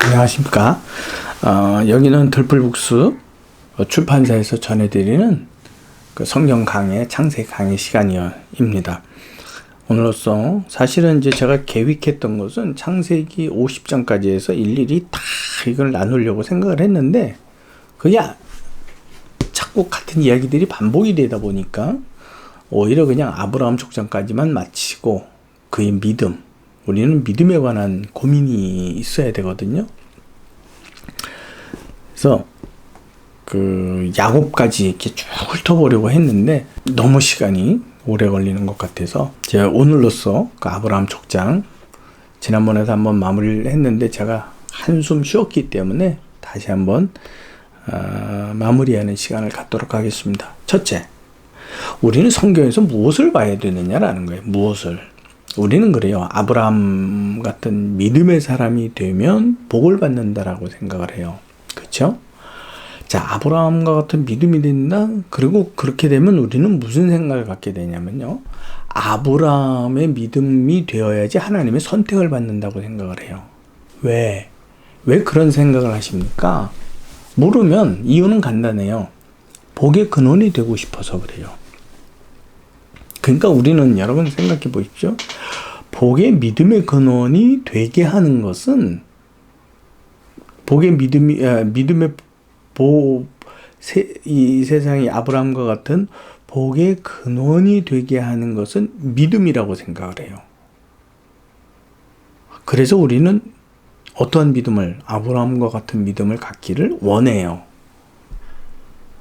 안녕하십니까. 여기는 들풀북스 출판사에서 전해드리는 그 성경 강의, 창세기 강의 시간입니다. 오늘로써 사실은 이제 제가 계획했던 것은 창세기 50장까지 해서 일일이 다 이걸 나누려고 생각을 했는데, 그게 자꾸 같은 이야기들이 반복이 되다 보니까 오히려 그냥 아브라함 족장까지만 마치고 그의 믿음, 우리는 믿음에 관한 고민이 있어야 되거든요. 그래서 그 야곱까지 이렇게 쭉 훑어보려고 했는데 너무 시간이 오래 걸리는 것 같아서 제가 오늘로써 그 아브라함 족장 지난번에도 한번 마무리를 했는데 제가 한숨 쉬었기 때문에 다시 한번 마무리하는 시간을 갖도록 하겠습니다. 첫째, 우리는 성경에서 무엇을 봐야 되느냐라는 거예요. 무엇을. 우리는 그래요. 아브라함 같은 믿음의 사람이 되면 복을 받는다라고 생각을 해요. 그렇죠? 자, 아브라함과 같은 믿음이 된다. 그리고 그렇게 되면 우리는 무슨 생각을 갖게 되냐면요. 아브라함의 믿음이 되어야지 하나님의 선택을 받는다고 생각을 해요. 왜 그런 생각을 하십니까? 물으면 이유는 간단해요. 복의 근원이 되고 싶어서 그래요. 그러니까 우리는 여러분 생각해 보십시오. 복의 믿음의 근원이 되게 하는 것은 복의 믿음의 이 세상이 아브라함과 같은 복의 근원이 되게 하는 것은 믿음이라고 생각을 해요. 그래서 우리는 어떠한 믿음을, 아브라함과 같은 믿음을 갖기를 원해요.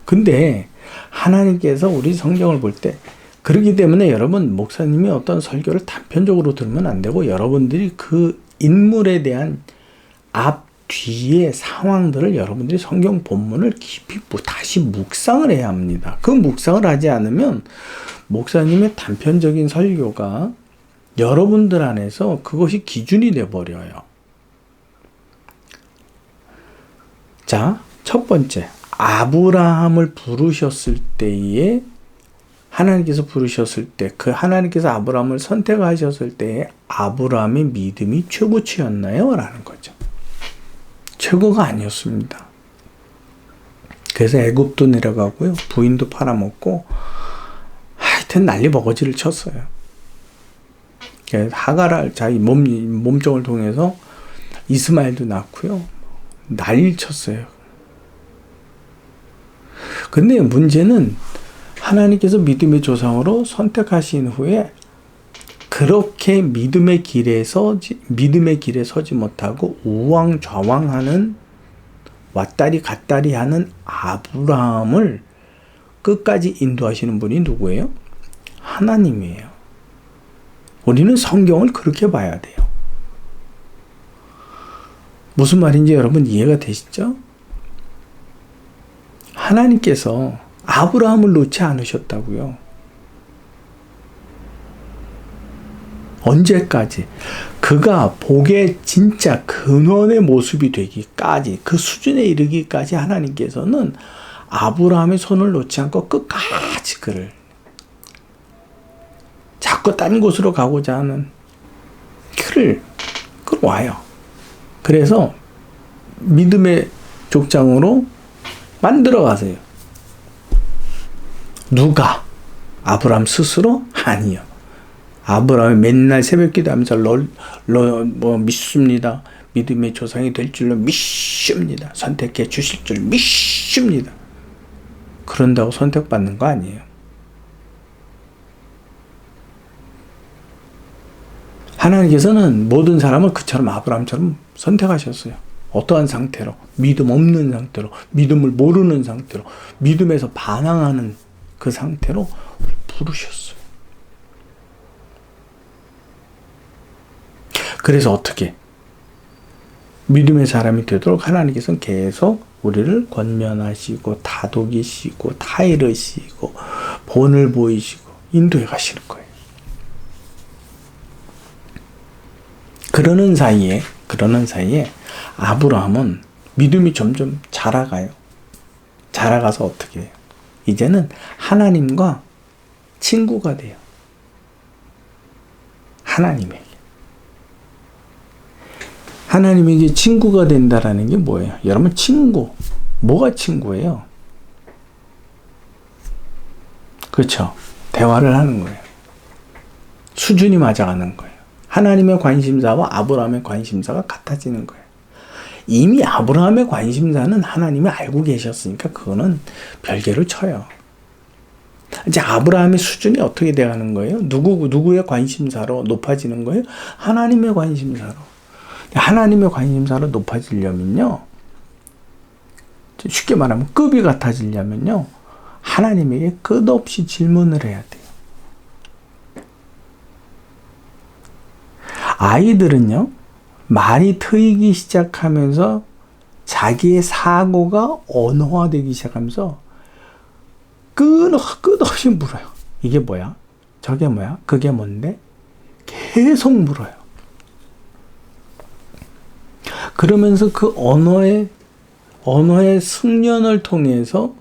근데 하나님께서 우리 성경을 볼 때, 그렇기 때문에 여러분, 목사님이 어떤 설교를 단편적으로 들으면 안 되고 여러분들이 그 인물에 대한 앞, 뒤의 상황들을 여러분들이 성경 본문을 깊이 다시 묵상을 해야 합니다. 그 묵상을 하지 않으면 목사님의 단편적인 설교가 여러분들 안에서 그것이 기준이 되어버려요. 자, 첫 번째, 아브라함을 부르셨을 때에 하나님께서 부르셨을 때, 그 하나님께서 아브라함을 선택하셨을 때에 아브라함의 믿음이 최고치였나요? 라는 거죠. 최고가 아니었습니다. 그래서 애굽도 내려가고요. 부인도 팔아먹고 하여튼 난리 버거지를 쳤어요. 하가를 자기 몸종을 통해서 이스마엘도 낳고요. 난리를 쳤어요. 근데 문제는 하나님께서 믿음의 조상으로 선택하신 후에 그렇게 믿음의 길에 서지 못하고 우왕좌왕하는 왔다리 갔다리 하는 아브라함을 끝까지 인도하시는 분이 누구예요? 하나님이에요. 우리는 성경을 그렇게 봐야 돼요. 무슨 말인지 여러분 이해가 되시죠? 하나님께서 아브라함을 놓지 않으셨다고요. 언제까지? 그가 복의 진짜 근원의 모습이 되기까지, 그 수준에 이르기까지 하나님께서는 아브라함의 손을 놓지 않고 끝까지 그를 자꾸 딴 곳으로 가고자 하는 그를 끌어와요. 그래서 믿음의 족장으로 만들어 가세요. 누가? 아브라함 스스로? 아니요. 아브라함이 맨날 새벽 기도하면서 믿습니다. 믿음의 조상이 될 줄로 믿습니다. 선택해 주실 줄 믿습니다. 그런다고 선택받는 거 아니에요. 하나님께서는 모든 사람을 그처럼 아브라함처럼 선택하셨어요. 어떠한 상태로? 믿음 없는 상태로, 믿음을 모르는 상태로, 믿음에서 반항하는 그 상태로 부르셨어요. 그래서 어떻게? 믿음의 사람이 되도록 하나님께서는 계속 우리를 권면하시고 다독이시고 타이르시고 본을 보이시고 인도해 가시는 거예요. 그러는 사이에 아브라함은 믿음이 점점 자라가요. 자라가서 어떻게 해요? 이제는 하나님과 친구가 돼요. 하나님에게. 하나님에게 친구가 된다라는 게 뭐예요? 여러분, 친구. 뭐가 친구예요? 그렇죠. 대화를 하는 거예요. 수준이 맞아가는 거예요. 하나님의 관심사와 아브라함의 관심사가 같아지는 거예요. 이미 아브라함의 관심사는 하나님이 알고 계셨으니까 그거는 별개로 쳐요. 이제 아브라함의 수준이 어떻게 돼가는 거예요? 누구의 관심사로 높아지는 거예요? 하나님의 관심사로. 하나님의 관심사로 높아지려면요, 쉽게 말하면 급이 같아지려면요, 하나님에게 끝없이 질문을 해야 돼요. 아이들은요, 말이 트이기 시작하면서 자기의 사고가 언어화되기 시작하면서 끝없이 물어요. 이게 뭐야? 저게 뭐야? 그게 뭔데? 계속 물어요. 그러면서 그 언어의 숙련을 통해서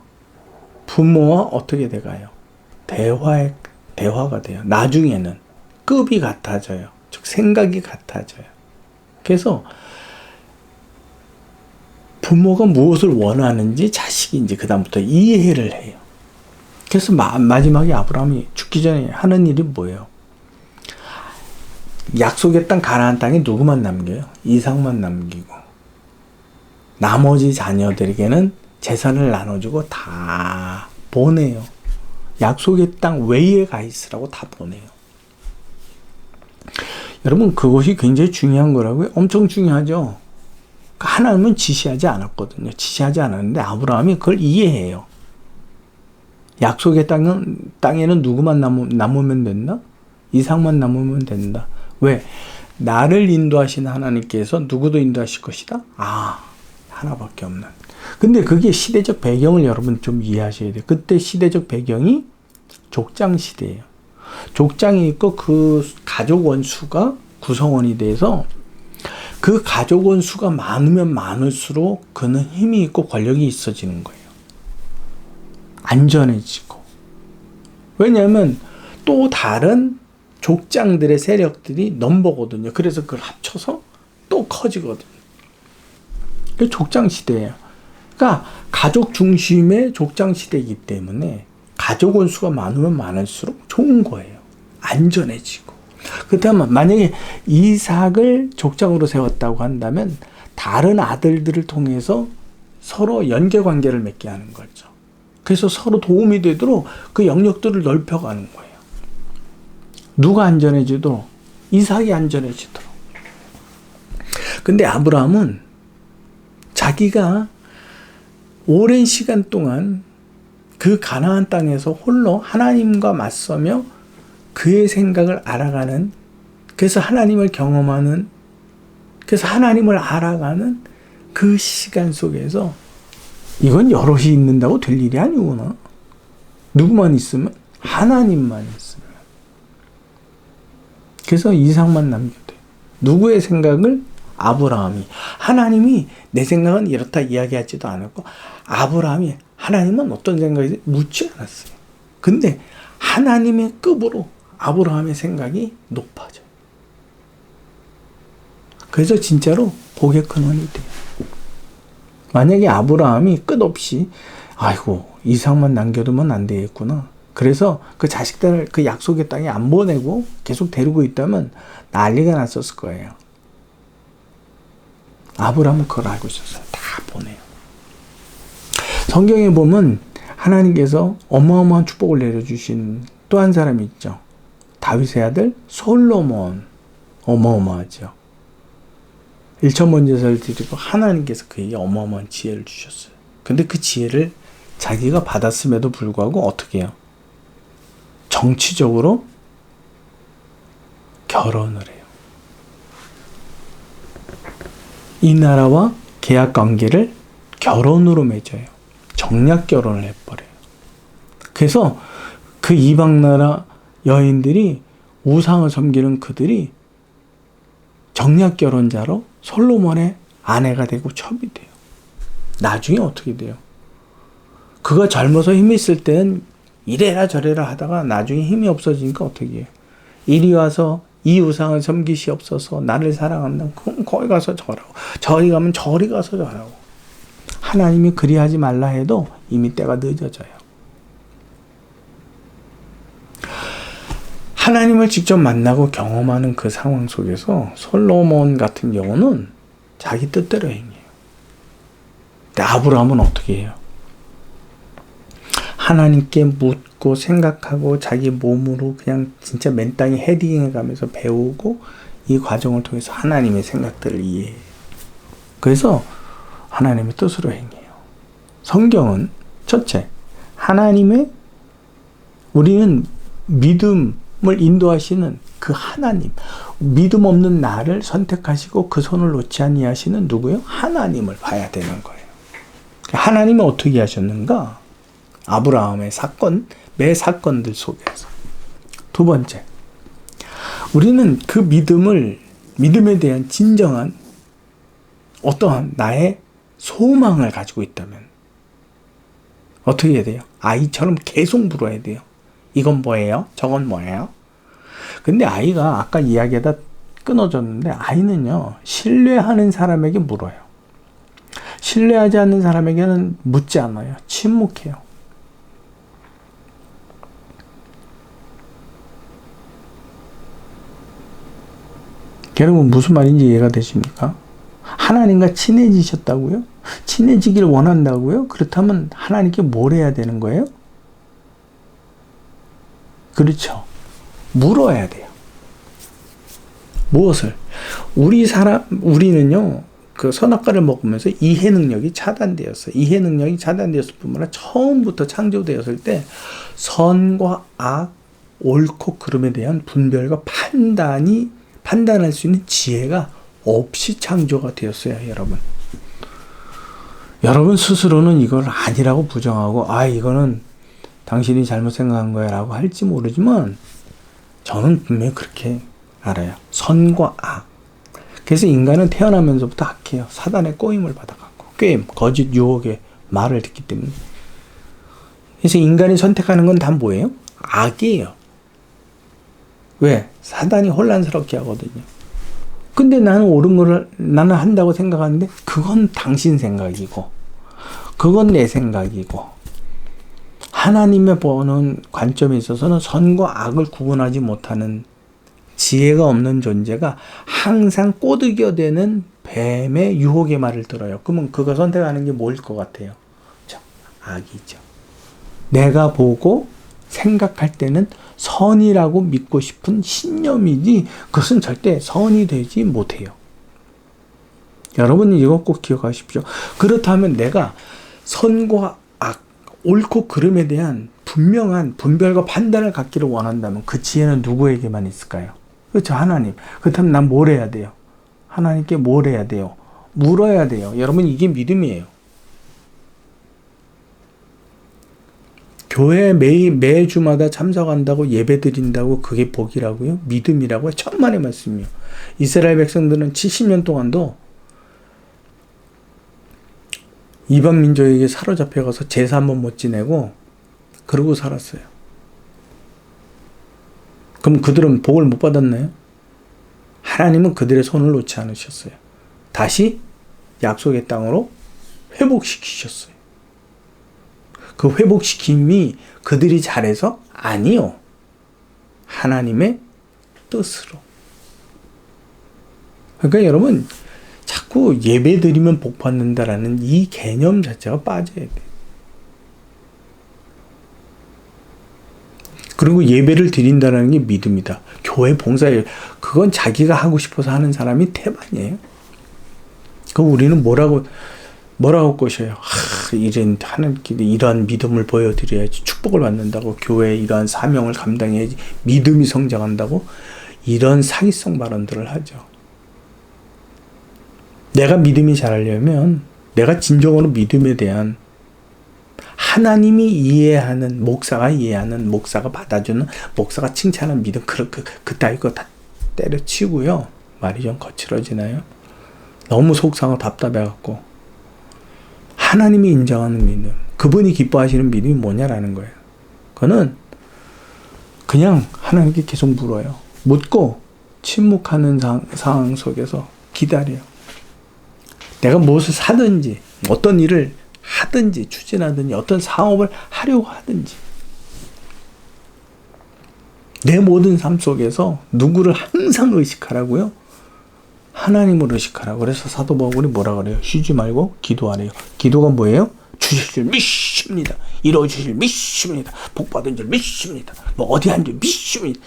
부모와 어떻게 돼가요? 대화가 돼요. 나중에는 급이 같아져요. 즉 생각이 같아져요. 그래서 부모가 무엇을 원하는지 자식이 이제 그다음부터 이해를 해요. 그래서 마지막에 아브라함이 죽기 전에 하는 일이 뭐예요? 약속의 땅 가나안 땅에 누구만 남겨요? 이삭만 남기고 나머지 자녀들에게는 재산을 나눠주고 다 보내요. 약속의 땅 외에 가 있으라고 다 보내요. 여러분, 그것이 굉장히 중요한 거라고요. 엄청 중요하죠. 하나님은 지시하지 않았거든요. 지시하지 않았는데 아브라함이 그걸 이해해요. 약속의 땅에는 누구만 남으면 된다? 이삭만 남으면 된다. 왜? 나를 인도하신 하나님께서 누구도 인도하실 것이다? 하나밖에 없는. 근데 그게 시대적 배경을 여러분 좀 이해하셔야 돼요. 그때 시대적 배경이 족장 시대예요. 족장이 있고 그 가족 원수가 구성원이 돼서 그 가족 원수가 많으면 많을수록 그는 힘이 있고 권력이 있어지는 거예요. 안전해지고. 왜냐하면 또 다른 족장들의 세력들이 넘보거든요. 그래서 그걸 합쳐서 또 커지거든요. 그게 족장 시대예요. 그러니까 가족 중심의 족장 시대이기 때문에 가족 원수가 많으면 많을수록 좋은 거예요. 안전해지고. 그렇다면 만약에 이삭을 족장으로 세웠다고 한다면 다른 아들들을 통해서 서로 연계관계를 맺게 하는 거죠. 그래서 서로 도움이 되도록 그 영역들을 넓혀가는 거예요. 누가 안전해지도록? 이삭이 안전해지도록. 근데 아브라함은 자기가 오랜 시간 동안 그 가나안 땅에서 홀로 하나님과 맞서며 그의 생각을 알아가는, 그래서 하나님을 경험하는, 그래서 하나님을 알아가는 그 시간 속에서 이건 여럿이 있는다고 될 일이 아니구나. 누구만 있으면? 하나님만 있으면. 그래서 이삭만 남겨둬요. 누구의 생각을? 아브라함이. 하나님이 내 생각은 이렇다 이야기하지도 않았고 아브라함이 하나님은 어떤 생각인지 묻지 않았어요. 근데 하나님의 급으로 아브라함의 생각이 높아져요. 그래서 진짜로 복의 근원이 돼요. 만약에 아브라함이 끝없이 아이고 이삭만 남겨두면 안 되겠구나. 그래서 그 자식들을 그 약속의 땅에 안 보내고 계속 데리고 있다면 난리가 났었을 거예요. 아브라함은 그걸 알고 있었어요. 다 보내요. 성경에 보면 하나님께서 어마어마한 축복을 내려주신 또 한 사람이 있죠. 다윗의 아들 솔로몬. 어마어마하죠. 1,000번 제사를 드리고 하나님께서 그에게 어마어마한 지혜를 주셨어요. 근데 그 지혜를 자기가 받았음에도 불구하고 어떻게 해요? 정치적으로 결혼을 해요. 이 나라와 계약 관계를 결혼으로 맺어요. 정략 결혼을 해버려요. 그래서 그 이방 나라 여인들이 우상을 섬기는 그들이 정략 결혼자로 솔로몬의 아내가 되고 첩이 돼요. 나중에 어떻게 돼요? 그가 젊어서 힘이 있을 때는 이래라 저래라 하다가 나중에 힘이 없어지니까 어떻게 해요? 이리 와서 이 우상을 섬기시옵소서. 나를 사랑한다. 그럼 거기 가서 절하고, 저리 가면 저리 가서 절하고. 하나님이 그리하지 말라 해도 이미 때가 늦어져요. 하나님을 직접 만나고 경험하는 그 상황 속에서 솔로몬 같은 경우는 자기 뜻대로 행해요. 근데 아브라함은 어떻게 해요? 하나님께 묻고 생각하고 자기 몸으로 그냥 진짜 맨 땅에 헤딩해 가면서 배우고 이 과정을 통해서 하나님의 생각들을 이해해요. 그래서 하나님의 뜻으로 행해요. 성경은 첫째, 하나님의 우리는 믿음을 인도하시는 그 하나님, 믿음 없는 나를 선택하시고 그 손을 놓지 아니하시는 누구요? 하나님을 봐야 되는 거예요. 하나님은 어떻게 하셨는가? 아브라함의 사건, 매 사건들 속에서. 두 번째, 우리는 그 믿음에 대한 진정한 어떠한 나의 소망을 가지고 있다면 어떻게 해야 돼요? 아이처럼 계속 물어야 돼요. 이건 뭐예요? 저건 뭐예요? 근데 아이가 아까 이야기하다 끊어졌는데 아이는요, 신뢰하는 사람에게 물어요. 신뢰하지 않는 사람에게는 묻지 않아요. 침묵해요. 여러분 무슨 말인지 이해가 되십니까? 하나님과 친해지셨다고요? 친해지길 원한다고요? 그렇다면 하나님께 뭘 해야 되는 거예요? 그렇죠. 물어야 돼요. 무엇을? 우리는요, 그 선악과를 먹으면서 이해 능력이 차단되었어요. 이해 능력이 차단되었을 뿐만 아니라 처음부터 창조되었을 때 선과 악, 옳고 그름에 대한 분별과 판단할 수 있는 지혜가 없이 창조가 되었어요, 여러분. 여러분 스스로는 이걸 아니라고 부정하고, 이거는 당신이 잘못 생각한 거야 라고 할지 모르지만, 저는 분명히 그렇게 알아요. 선과 악. 그래서 인간은 태어나면서부터 악해요. 사단의 꼬임을 받아갖고, 거짓 유혹의 말을 듣기 때문에. 그래서 인간이 선택하는 건 다 뭐예요? 악이에요. 왜? 사단이 혼란스럽게 하거든요. 근데 나는 옳은 거를 나는 한다고 생각하는데 그건 당신 생각이고 그건 내 생각이고, 하나님의 보는 관점에 있어서는 선과 악을 구분하지 못하는 지혜가 없는 존재가 항상 꼬드겨대는 뱀의 유혹의 말을 들어요. 그러면 그거 선택하는 게 뭐일 것 같아요? 악이죠. 내가 보고 생각할 때는 선이라고 믿고 싶은 신념이지 그것은 절대 선이 되지 못해요. 여러분이 이거 꼭 기억하십시오. 그렇다면 내가 선과 악, 옳고 그름에 대한 분명한 분별과 판단을 갖기를 원한다면 그 지혜는 누구에게만 있을까요? 그렇죠, 하나님. 그렇다면 난 뭘 해야 돼요? 하나님께 뭘 해야 돼요? 물어야 돼요. 여러분, 이게 믿음이에요. 교회 매주마다 참석한다고 예배 드린다고 그게 복이라고요? 믿음이라고요? 천만의 말씀이요. 이스라엘 백성들은 70년 동안도 이방 민족에게 사로잡혀 가서 제사 한번 못 지내고 그러고 살았어요. 그럼 그들은 복을 못 받았나요? 하나님은 그들의 손을 놓지 않으셨어요. 다시 약속의 땅으로 회복시키셨어요. 그 회복시킴이 그들이 잘해서? 아니요. 하나님의 뜻으로. 그러니까 여러분, 자꾸 예배 드리면 복 받는다라는 이 개념 자체가 빠져야 돼요. 그리고 예배를 드린다는 게 믿음이다. 교회 봉사예요. 그건 자기가 하고 싶어서 하는 사람이 태반이에요. 그럼 우리는 뭐라고 꼬셔요? 하나님께 이러한 믿음을 보여드려야지 축복을 받는다고, 교회에 이러한 사명을 감당해야지 믿음이 성장한다고, 이런 사기성 발언들을 하죠. 내가 믿음이 자라려면 내가 진정으로 믿음에 대한 하나님이 이해하는, 목사가 이해하는, 목사가 받아주는, 목사가 칭찬하는 믿음, 그따위 거 다 때려치우고요. 말이 좀 거칠어지나요? 너무 속상하고 답답해갖고 하나님이 인정하는 믿음, 그분이 기뻐하시는 믿음이 뭐냐라는 거예요. 그거는 그냥 하나님께 계속 물어요. 묻고 침묵하는 상황 속에서 기다려요. 내가 무엇을 사든지 어떤 일을 하든지 추진하든지 어떤 사업을 하려고 하든지 내 모든 삶 속에서 누구를 항상 의식하라고요? 하나님을 의식하라고. 그래서 사도 바울이 뭐라 그래요? 쉬지 말고 기도하래요. 기도가 뭐예요? 주실 줄 믿습니다. 이루어 주실 줄 믿습니다. 복 받은 줄 믿습니다. 뭐 어디 한 줄 믿습니다.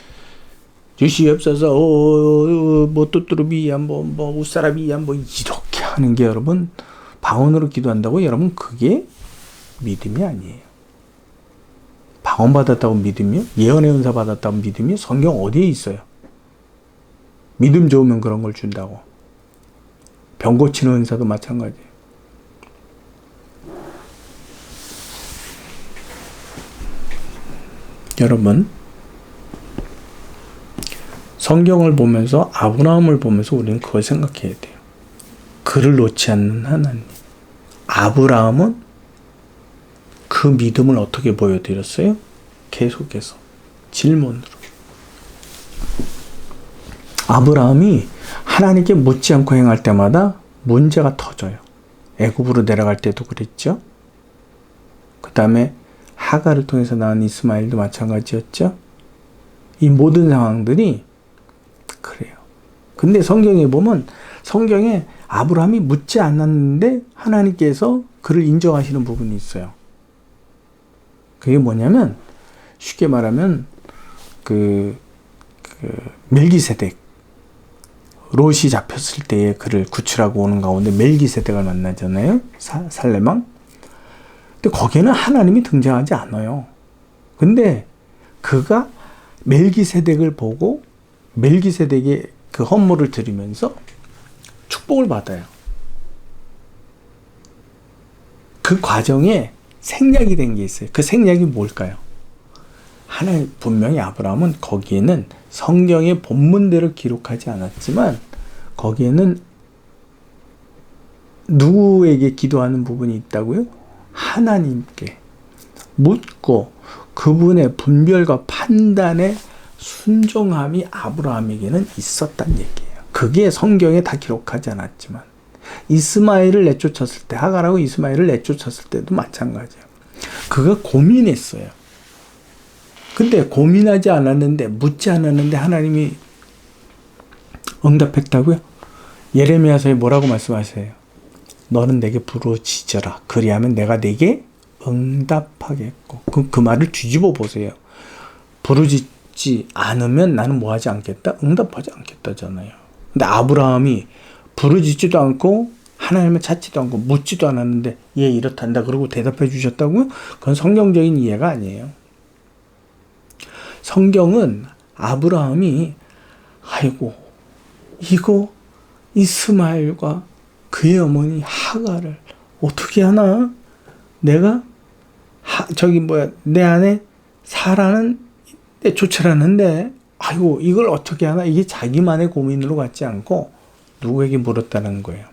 주시옵소서. 뭐 뚜뚜루비야 뭐 우사라비야 뭐 이렇게 하는 게 여러분 방언으로 기도한다고 여러분 그게 믿음이 아니에요. 방언 받았다고 믿음이요? 예언의 은사 받았다고 믿음이요? 성경 어디에 있어요? 믿음 좋으면 그런 걸 준다고. 병 고치는 은사도 마찬가지예요. 여러분, 성경을 보면서 아브라함을 보면서 우리는 그걸 생각해야 돼요. 그를 놓지 않는 하나님. 아브라함은 그 믿음을 어떻게 보여드렸어요? 계속해서 질문으로. 아브라함이 하나님께 묻지 않고 행할 때마다 문제가 터져요. 애굽으로 내려갈 때도 그랬죠. 그 다음에 하가를 통해서 낳은 이스마엘도 마찬가지였죠. 이 모든 상황들이 그래요. 근데 성경에 보면 성경에 아브라함이 묻지 않았는데 하나님께서 그를 인정하시는 부분이 있어요. 그게 뭐냐면 쉽게 말하면 멜기세덱 롯이 잡혔을 때에 그를 구출하고 오는 가운데 멜기세덱을 만나잖아요. 살레망. 근데 거기에는 하나님이 등장하지 않아요. 근데 그가 멜기세덱을 보고 멜기세덱의 그 헌물을 드리면서 축복을 받아요. 그 과정에 생략이 된 게 있어요. 그 생략이 뭘까요? 하나님 분명히 아브라함은 거기에는 성경의 본문대로 기록하지 않았지만 거기에는 누구에게 기도하는 부분이 있다고요? 하나님께 묻고 그분의 분별과 판단에 순종함이 아브라함에게는 있었단 얘기예요. 그게 성경에 다 기록하지 않았지만 이스마엘을 내쫓았을 때 하갈하고 이스마엘을 내쫓았을 때도 마찬가지예요. 그가 고민했어요. 근데 고민하지 않았는데 묻지 않았는데 하나님이 응답했다고요? 예레미야서에 뭐라고 말씀하세요? 너는 내게 부르짖어라. 그리하면 내가 내게 응답하겠고. 그 말을 뒤집어 보세요. 부르짖지 않으면 나는 뭐 하지 않겠다? 응답하지 않겠다잖아요. 근데 아브라함이 부르짖지도 않고 하나님을 찾지도 않고 묻지도 않았는데 얘 이렇단다 그러고 대답해 주셨다고요? 그건 성경적인 이해가 아니에요. 성경은 아브라함이 아이고 이거 이스마엘과 그의 어머니 하갈을 어떻게 하나? 내가 내 안에 사라는 쫓아라는데 아이고 이걸 어떻게 하나? 이게 자기만의 고민으로 갖지 않고 누구에게 물었다는 거예요.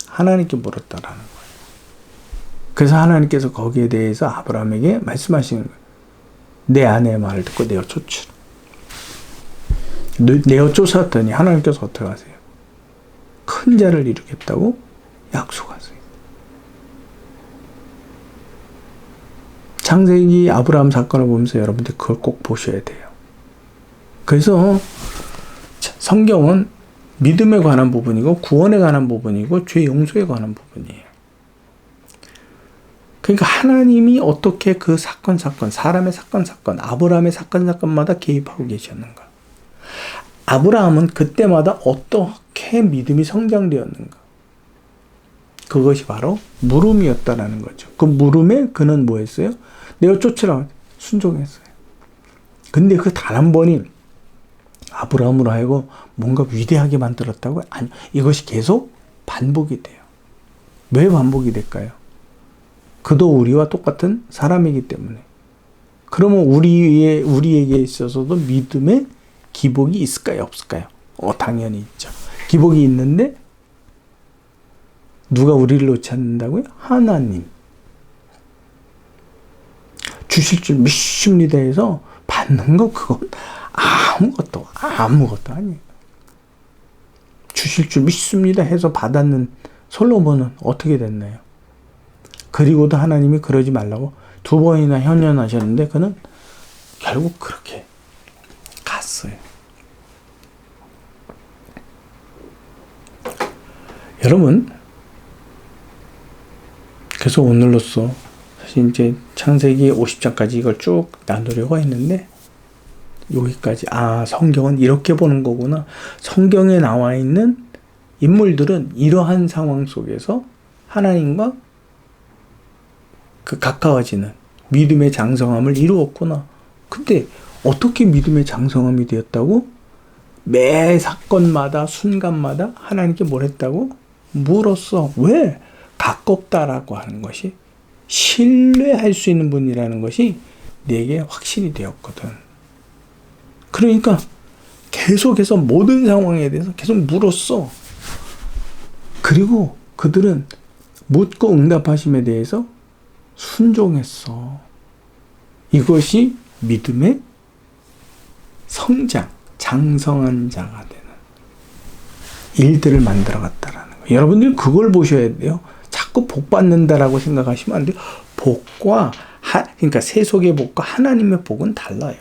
하나님께 물었다라는 거예요. 그래서 하나님께서 거기에 대해서 아브라함에게 말씀하시는 거예요. 내 아내의 말을 듣고 내어 쫓으라. 내어 쫓았더니 하나님께서 어떻게 하세요? 큰 자를 이루겠다고 약속하세요. 창세기 아브라함 사건을 보면서 여러분들 그걸 꼭 보셔야 돼요. 그래서 성경은 믿음에 관한 부분이고 구원에 관한 부분이고 죄 용서에 관한 부분이에요. 그러니까 하나님이 어떻게 그 사건, 사람의 사건, 아브라함의 사건마다 개입하고 계셨는가? 아브라함은 그때마다 어떻게 믿음이 성장되었는가? 그것이 바로 물음이었다라는 거죠. 그 물음에 그는 뭐 했어요? 내가 쫓으라 순종했어요. 근데 그 단 한 번이 아브라함으로 하여금 뭔가 위대하게 만들었다고요? 아니, 이것이 계속 반복이 돼요. 왜 반복이 될까요? 그도 우리와 똑같은 사람이기 때문에. 그러면 우리에게 있어서도 믿음의 기복이 있을까요? 없을까요? 당연히 있죠. 기복이 있는데 누가 우리를 놓지 않는다고요? 하나님. 주실 줄 믿습니다 해서 받는 거 그건 아무것도 아니에요. 주실 줄 믿습니다 해서 받았는 솔로몬은 어떻게 됐나요? 그리고도 하나님이 그러지 말라고 2번이나 현연하셨는데 그는 결국 그렇게 갔어요. 여러분, 그래서 오늘로써 사실 이제 창세기 50장까지 이걸 쭉 나누려고 했는데 여기까지 성경은 이렇게 보는 거구나. 성경에 나와 있는 인물들은 이러한 상황 속에서 하나님과 그 가까워지는 믿음의 장성함을 이루었구나. 근데 어떻게 믿음의 장성함이 되었다고? 매 사건마다 순간마다 하나님께 뭘 했다고? 물었어. 왜? 가깝다라고 하는 것이 신뢰할 수 있는 분이라는 것이 내게 확신이 되었거든. 그러니까 계속해서 모든 상황에 대해서 계속 물었어. 그리고 그들은 묻고 응답하심에 대해서 순종했어. 이것이 믿음의 성장, 장성한 자가 되는 일들을 만들어갔다라는 거예요. 여러분들 그걸 보셔야 돼요. 자꾸 복 받는다라고 생각하시면 안 돼요. 복과 그러니까 세속의 복과 하나님의 복은 달라요.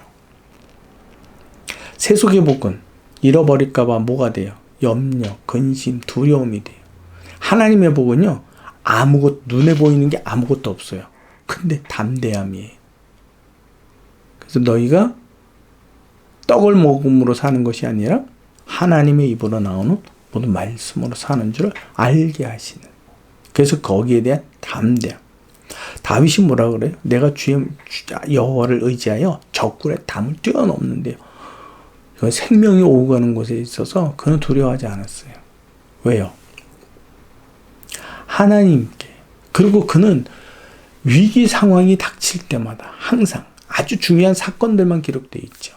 세속의 복은 잃어버릴까봐 뭐가 돼요? 염려, 근심, 두려움이 돼요. 하나님의 복은요, 눈에 보이는 게 아무것도 없어요. 근데 담대함이에요. 그래서 너희가 떡을 먹음으로 사는 것이 아니라 하나님의 입으로 나오는 모든 말씀으로 사는 줄 알게 하시는. 그래서 거기에 대한 담대함. 다윗이 뭐라 그래요? 내가 주의 여호와를 의지하여 적군의 담을 뛰어넘는데요. 생명이 오고 가는 곳에 있어서 그는 두려워하지 않았어요. 왜요? 하나님께. 그리고 그는 위기 상황이 닥칠 때마다 항상 아주 중요한 사건들만 기록되어 있죠.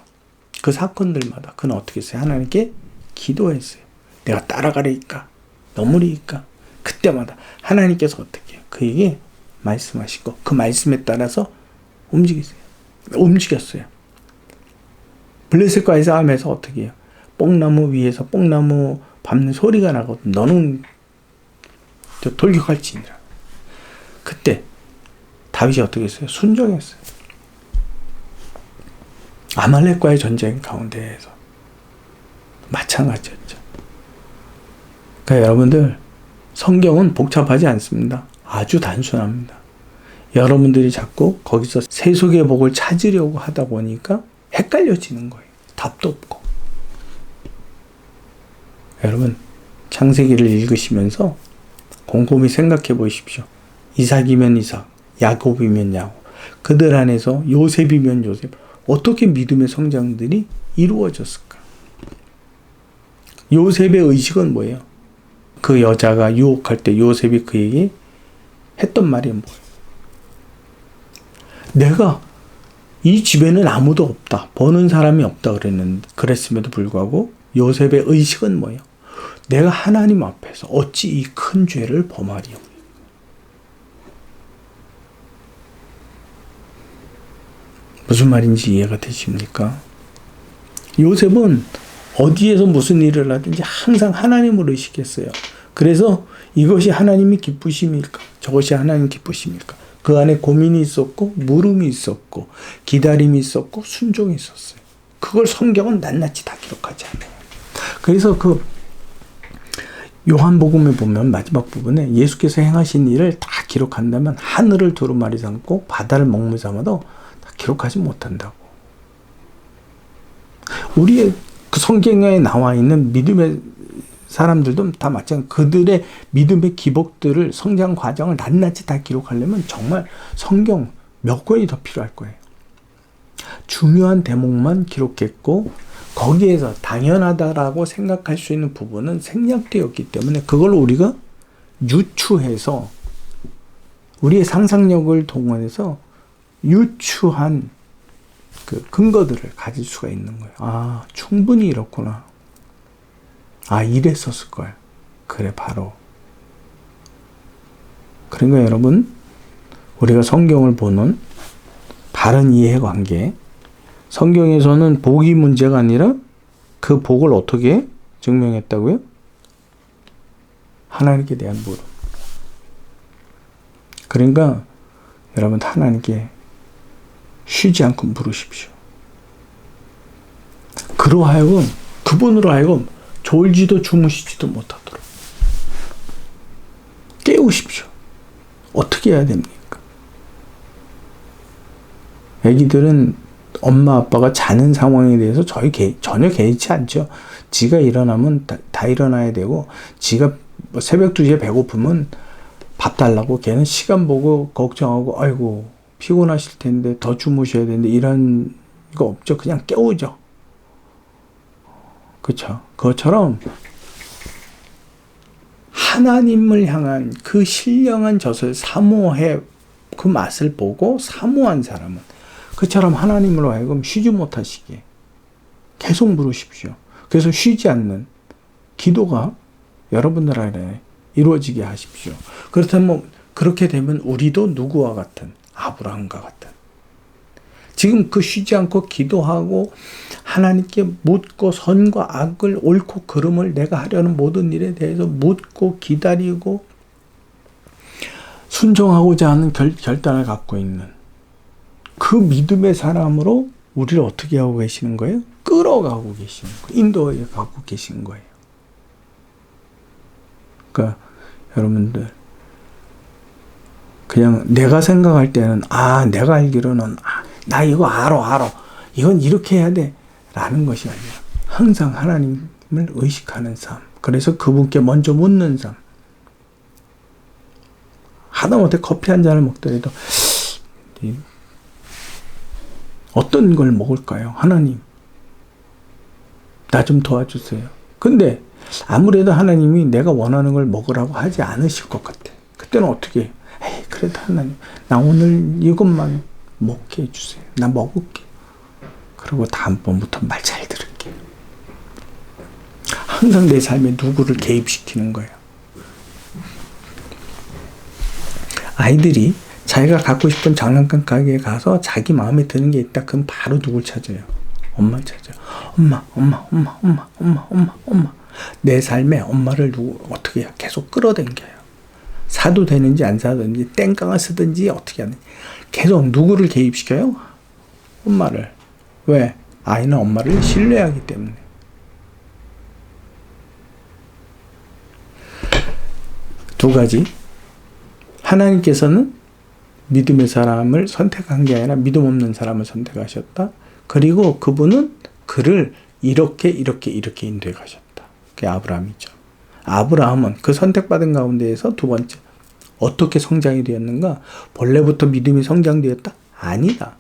그 사건들마다 그는 어떻게 했어요? 하나님께 기도했어요. 내가 따라가리까? 넘으리까? 그때마다 하나님께서 어떻게 해요? 그에게 말씀하시고 그 말씀에 따라서 움직였어요. 블레셋과의 싸움에서 어떻게 해요? 뽕나무 위에서 뽕나무 밟는 소리가 나거든. 너는 돌격할지니라. 그때 다윗이 어떻게 했어요? 순종했어요. 아말렉과의 전쟁 가운데에서 마찬가지였죠. 그러니까 여러분들 성경은 복잡하지 않습니다. 아주 단순합니다. 여러분들이 자꾸 거기서 세속의 복을 찾으려고 하다 보니까 헷갈려지는 거예요. 답도 없고. 여러분 창세기를 읽으시면서 곰곰이 생각해 보십시오. 이삭이면 이삭, 야곱이면 야곱, 그들 안에서 요셉이면 요셉, 어떻게 믿음의 성장들이 이루어졌을까? 요셉의 의식은 뭐예요? 그 여자가 유혹할 때 요셉이 그에게 했던 말이 뭐예요? 내가 이 집에는 아무도 없다. 버는 사람이 없다 그랬음에도 불구하고 요셉의 의식은 뭐예요? 내가 하나님 앞에서 어찌 이 큰 죄를 범하리요? 무슨 말인지 이해가 되십니까? 요셉은 어디에서 무슨 일을 하든지 항상 하나님을 의식했어요. 그래서 이것이 하나님이 기쁘심일까? 저것이 하나님 기쁘심일까? 그 안에 고민이 있었고 물음이 있었고 기다림이 있었고 순종이 있었어요. 그걸 성경은 낱낱이 다 기록하지 않아요. 그래서 그 요한복음에 보면 마지막 부분에 예수께서 행하신 일을 다 기록한다면 하늘을 두루마리 삼고 바다를 먹물 삼아도 다 기록하지 못한다고. 우리의 그 성경에 나와 있는 믿음의 사람들도 다 마찬가지. 그들의 믿음의 기복들을 성장 과정을 낱낱이 다 기록하려면 정말 성경 몇 권이 더 필요할 거예요. 중요한 대목만 기록했고 거기에서 당연하다라고 생각할 수 있는 부분은 생략되었기 때문에 그걸 우리가 유추해서 우리의 상상력을 동원해서 유추한 그 근거들을 가질 수가 있는 거예요. 아, 충분히 이렇구나. 아, 이랬었을 거야. 그래, 바로. 그러니까 여러분, 우리가 성경을 보는 바른 이해관계, 성경에서는 복이 문제가 아니라 그 복을 어떻게 증명했다고요? 하나님께 대한 물음. 그러니까 여러분 하나님께 쉬지 않고 물으십시오. 그러하여금 그분으로 하여금 졸지도 주무시지도 못하도록 깨우십시오. 어떻게 해야 됩니까? 애기들은 엄마 아빠가 자는 상황에 대해서 전혀 개의치 않죠. 지가 일어나면 다 일어나야 되고, 지가 새벽 2시에 배고프면 밥 달라고 걔는 시간 보고 걱정하고, 아이고 피곤하실 텐데 더 주무셔야 되는데, 이런 거 없죠. 그냥 깨우죠. 그쵸? 그것처럼 하나님을 향한 그 신령한 젖을 사모해 그 맛을 보고 사모한 사람은 그처럼 하나님으로 하여금 쉬지 못하시게 계속 물으십시오. 그래서 쉬지 않는 기도가 여러분들 안에 이루어지게 하십시오. 그렇다면 그렇게 되면 우리도 누구와 같은, 아브라함과 같은, 지금 그 쉬지 않고 기도하고 하나님께 묻고 선과 악을, 옳고 그름을 내가 하려는 모든 일에 대해서 묻고 기다리고 순종하고자 하는 결단을 갖고 있는 그 믿음의 사람으로 우리를 어떻게 하고 계시는 거예요? 끌어가고 계시는 거예요. 인도에 가고 계신 거예요. 그러니까 여러분들 그냥 내가 생각할 때는 내가 알기로는 나 이거 알아. 이건 이렇게 해야 돼. 라는 것이 아니라 항상 하나님을 의식하는 삶. 그래서 그분께 먼저 묻는 삶. 하다못해 커피 한 잔을 먹더라도 어떤 걸 먹을까요? 하나님, 나 좀 도와주세요. 근데 아무래도 하나님이 내가 원하는 걸 먹으라고 하지 않으실 것 같아. 그때는 어떻게 해? 그래도 하나님, 나 오늘 이것만 먹게 해주세요. 나 먹을게. 그리고 다음번부터 말 잘 들을게. 항상 내 삶에 누구를 개입시키는 거예요. 아이들이 자기가 갖고 싶은 장난감 가게에 가서 자기 마음에 드는 게 있다. 그럼 바로 누굴 찾아요? 엄마를 찾아요. 엄마. 내 삶에 엄마를 어떻게 계속 끌어당겨요. 사도 되는지 안 사도 되는지, 땡깡을 쓰든지 어떻게 하는지 계속 누구를 개입시켜요? 엄마를. 왜? 아이는 엄마를 신뢰하기 때문에. 두 가지. 하나님께서는 믿음의 사람을 선택한 게 아니라 믿음 없는 사람을 선택하셨다. 그리고 그분은 그를 이렇게 인도해 가셨다. 그게 아브라함이죠. 아브라함은 그 선택받은 가운데에서 두 번째, 어떻게 성장이 되었는가? 본래부터 믿음이 성장되었다? 아니다.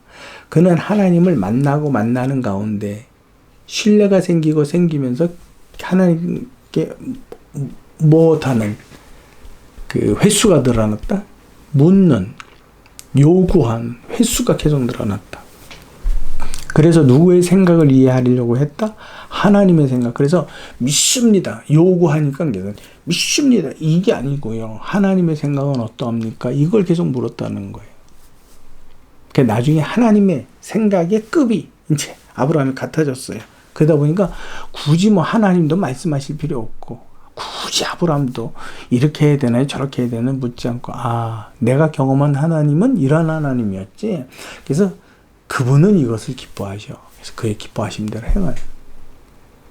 그는 하나님을 만나는 가운데 신뢰가 생기면서 하나님께 못하는 그 횟수가 늘어났다. 묻는, 요구한 횟수가 계속 늘어났다. 그래서 누구의 생각을 이해하려고 했다? 하나님의 생각. 그래서 믿습니다. 요구하니까 계속 믿습니다. 이게 아니고요. 하나님의 생각은 어떠합니까? 이걸 계속 물었다는 거예요. 그러니까 나중에 하나님의 생각의 급이 이제 아브라함이 같아졌어요. 그러다 보니까 굳이 하나님도 말씀하실 필요 없고, 굳이 아브라함도 이렇게 해야 되나요? 저렇게 해야 되나요? 묻지 않고, 내가 경험한 하나님은 이런 하나님이었지. 그래서 그분은 이것을 기뻐하셔. 그래서 그의 기뻐하신 대로 행하요.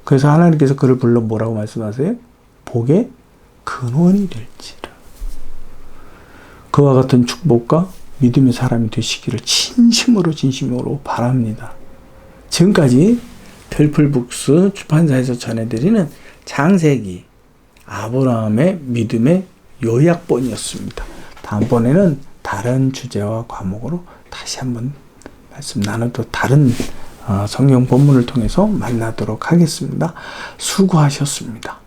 그래서 하나님께서 그를 불러 뭐라고 말씀하세요? 복의 근원이 될지라. 그와 같은 축복과 믿음의 사람이 되시기를 진심으로 바랍니다. 지금까지 델플북스 출판사에서 전해드리는 창세기 아브라함의 믿음의 요약본이었습니다. 다음번에는 다른 주제와 과목으로 다시 한번 말씀 나누도 다른 성경 본문을 통해서 만나도록 하겠습니다. 수고하셨습니다.